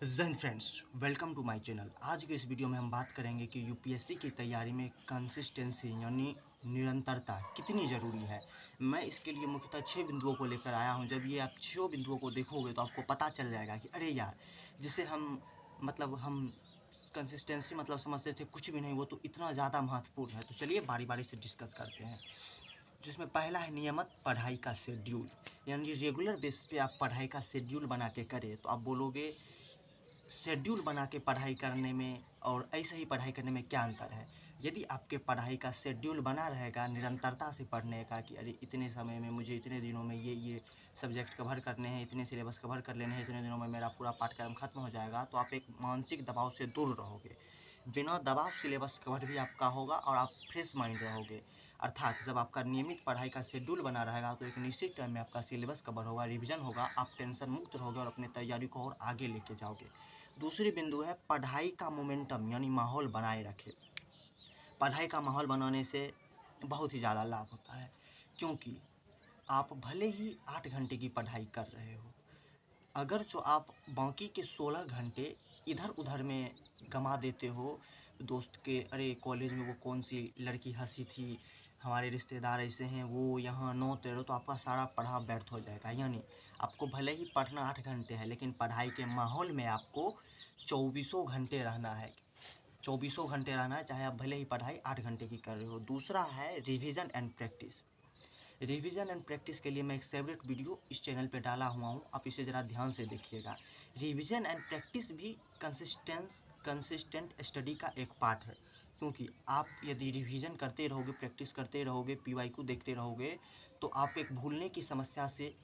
जय Hind friends, welcome to my channel. आज के इस वीडियो में हम बात करेंगे कि यूपीएससी की तैयारी में कंसिस्टेंसी यानी निरंतरता कितनी ज़रूरी है। मैं इसके लिए मुख्यतः 6 बिंदुओं को लेकर आया हूं। जब ये आप 6 बिंदुओं को देखोगे तो आपको पता चल जाएगा कि अरे यार, जिसे हम कंसिस्टेंसी समझते थे कुछ भी नहीं, वो तो इतना ज़्यादा महत्वपूर्ण है। तो चलिए बारी बारी से डिस्कस करते हैं। जिसमें पहला है नियमित पढ़ाई का शेड्यूल, यानी रेगुलर बेस पे आप पढ़ाई का शेड्यूल बना के करें। तो आप बोलोगे शेड्यूल बना के पढ़ाई करने में और ऐसे ही पढ़ाई करने में क्या अंतर है? यदि आपके पढ़ाई का शेड्यूल बना रहेगा निरंतरता से पढ़ने का कि अरे इतने समय में मुझे इतने दिनों में ये सब्जेक्ट कवर करने हैं, इतने सिलेबस कवर कर लेने हैं, इतने दिनों में मेरा पूरा पाठ्यक्रम खत्म हो जाएगा, तो आप एक मानसिक दबाव से दूर रहोगे। बिना दबाव सिलेबस कवर भी आपका होगा और आप फ्रेश माइंड रहोगे। अर्थात जब आपका नियमित पढ़ाई का शेड्यूल बना रहेगा तो एक निश्चित टाइम में आपका सिलेबस कवर होगा, रिवीजन होगा, आप टेंशन मुक्त रहोगे और अपने तैयारी को और आगे लेके जाओगे। दूसरी बिंदु है पढ़ाई का मोमेंटम यानी माहौल बनाए रखे। पढ़ाई का माहौल बनाने से बहुत ही ज़्यादा लाभ होता है, क्योंकि आप भले ही 8 घंटे की पढ़ाई कर रहे हो, अगर जो आप बाकी के 16 घंटे इधर-उधर में गँवा देते हो, दोस्त के अरे कॉलेज में वो कौन-सी लड़की हँसी थी, हमारे रिश्तेदार ऐसे हैं, वो यहाँ नौ तेरह, तो आपका सारा पढ़ा व्यर्थ हो जाएगा। यानी आपको भले ही पढ़ना 8 घंटे है, लेकिन पढ़ाई के माहौल में आपको चौबीसों घंटे रहना है। चौबीसों घंटे रहना है, चाहे आप भले ही पढ़ाई 8 घंटे की कर रहे हो। दूसरा है revision and practice. Revision and practice के लिए मैं एक सेपरेट वीडियो इस चैनल पे डाला हुआ हूँ, आप इसे ज़रा ध्यान से देखिएगा। रिवीजन एंड प्रैक्टिस भी कंसिस्टेंट स्टडी का एक पार्ट है, क्योंकि आप यदि रिवीजन करते रहोगे, प्रैक्टिस करते रहोगे, पीवाईक्यू देखते रहोगे, तो आप एक भूलने की समस्या से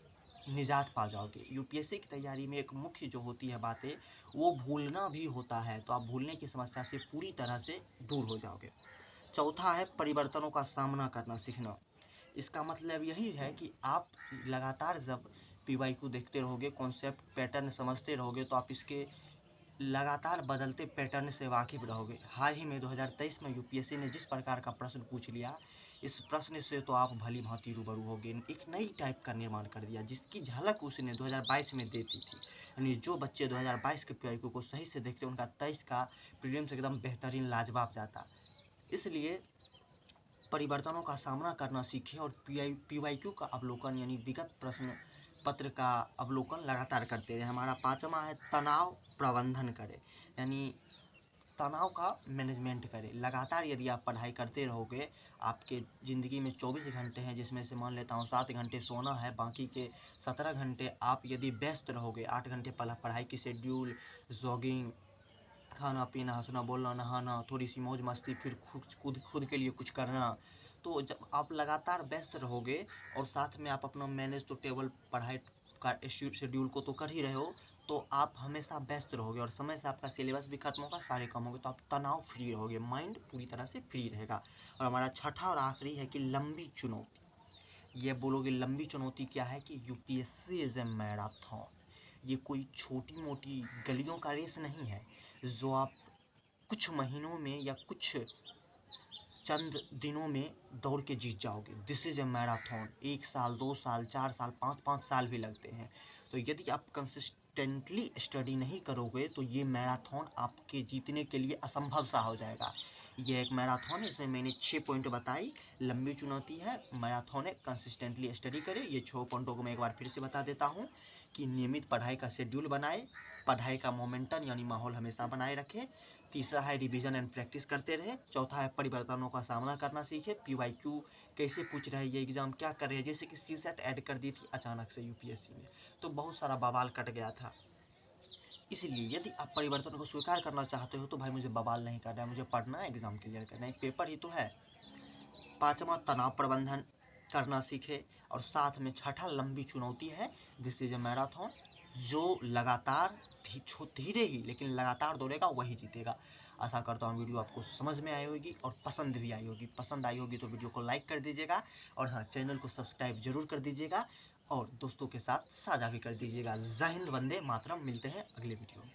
निजात पा जाओगे। यूपीएससी की तैयारी में एक मुख्य जो होती है बातें, वो भूलना भी होता है, तो आप भूलने की समस्या से पूरी तरह से दूर हो जाओगे। चौथा है परिवर्तनों का सामना करना सीखना। इसका मतलब यही है कि आप लगातार जब पीवाईक्यू देखते रहोगे, कॉन्सेप्ट पैटर्न समझते रहोगे, तो आप इसके लगातार बदलते पैटर्न से वाकिफ़ रहोगे। हाल ही में 2023 में यूपीएससी ने जिस प्रकार का प्रश्न पूछ लिया, इस प्रश्न से तो आप भली-भाँति रूबरू होगे। एक नई टाइप का निर्माण कर दिया, जिसकी झलक उसने 2022 में दे दी थी। यानी जो बच्चे 2022 के पीवाईक्यू को सही से देखते, उनका 23 का प्रीलिम्स एकदम बेहतरीन लाजवाब जाता। इसलिए परिवर्तनों का सामना करना सीखें और पीवाईक्यू का अवलोकन यानी विगत प्रश्न पत्र का अवलोकन लगातार करते रहें। हमारा पाँचवा है तनाव प्रबंधन करें, यानी तनाव का मैनेजमेंट करें। लगातार यदि आप पढ़ाई करते रहोगे, आपके ज़िंदगी में 24 घंटे हैं, जिसमें से मान लेता हूँ 7 घंटे सोना है, बाकी के 17 घंटे आप यदि व्यस्त रहोगे, 8 घंटे पढ़ाई की शेड्यूल, जॉगिंग, खाना पीना, हँसना बोलना, नहाना, थोड़ी सी मौज मस्ती, फिर खुद के लिए कुछ करना। तो जब आप लगातार व्यस्त रहोगे और साथ में आप अपना मैनेज तो टेबल पढ़ाई का शेड्यूल को तो कर ही रहे हो, तो आप हमेशा व्यस्त रहोगे और समय से आपका सिलेबस भी खत्म होगा, सारे काम होंगे, तो आप तनाव फ्री रहोगे, माइंड पूरी तरह से फ्री रहेगा। और हमारा छठा और आखिरी है कि लंबी चुनौती। ये बोलोगे लंबी चुनौती क्या है? कि यूपीएससी इज़ ए मैराथन। ये कोई छोटी-मोटी गलियों का रेस नहीं है, जो आप कुछ महीनों में या कुछ चंद दिनों में दौड़ के जीत जाओगे। This is a marathon. 1 साल, 2 साल, 4 साल, 5-5 साल भी लगते हैं। तो यदि आप कंसिस्टेंटली स्टडी नहीं करोगे, तो ये मैराथन आपके जीतने के लिए असंभव सा हो जाएगा। ये एक मैराथन है, इसमें मैंने 6 पॉइंट बताई। लंबी चुनौती है, मैराथन है, कंसिस्टेंटली स्टडी करें। ये 6 पॉइंटों को मैं एक बार फिर से बता देता हूँ कि नियमित पढ़ाई का शेड्यूल बनाएँ, पढ़ाई का मोमेंटम यानी माहौल हमेशा बनाए रखें। तीसरा है रिवीजन एंड प्रैक्टिस करते रहें। चौथा है परिवर्तनों का सामना करना सीखें। पीवाईक्यू कैसे पूछ रहे हैं, ये एग्ज़ाम क्या कर रहे हैं, जैसे कि सीसेट ऐड कर दी थी अचानक से यूपीएससी में, तो बहुत सारा बवाल कट गया था। इसलिए यदि आप परिवर्तन को स्वीकार करना चाहते हो, तो भाई मुझे बवाल नहीं करना है, मुझे पढ़ना है, एग्ज़ाम क्लियर करना है, एक पेपर ही तो है। पाँचवा तनाव प्रबंधन करना सीखे और साथ में छठा लंबी चुनौती है, दिस इज़ ए मैराथन। जो लगातार धीरे ही लेकिन लगातार दौड़ेगा वही जीतेगा। आशा करता हूँ वीडियो आपको समझ में आई होगी और पसंद भी आई होगी। पसंद आई होगी तो वीडियो को लाइक कर दीजिएगा और हाँ, चैनल को सब्सक्राइब जरूर कर दीजिएगा और दोस्तों के साथ साझा भी कर दीजिएगा। जय हिंद, वंदे मातरम। मिलते हैं अगले वीडियो में।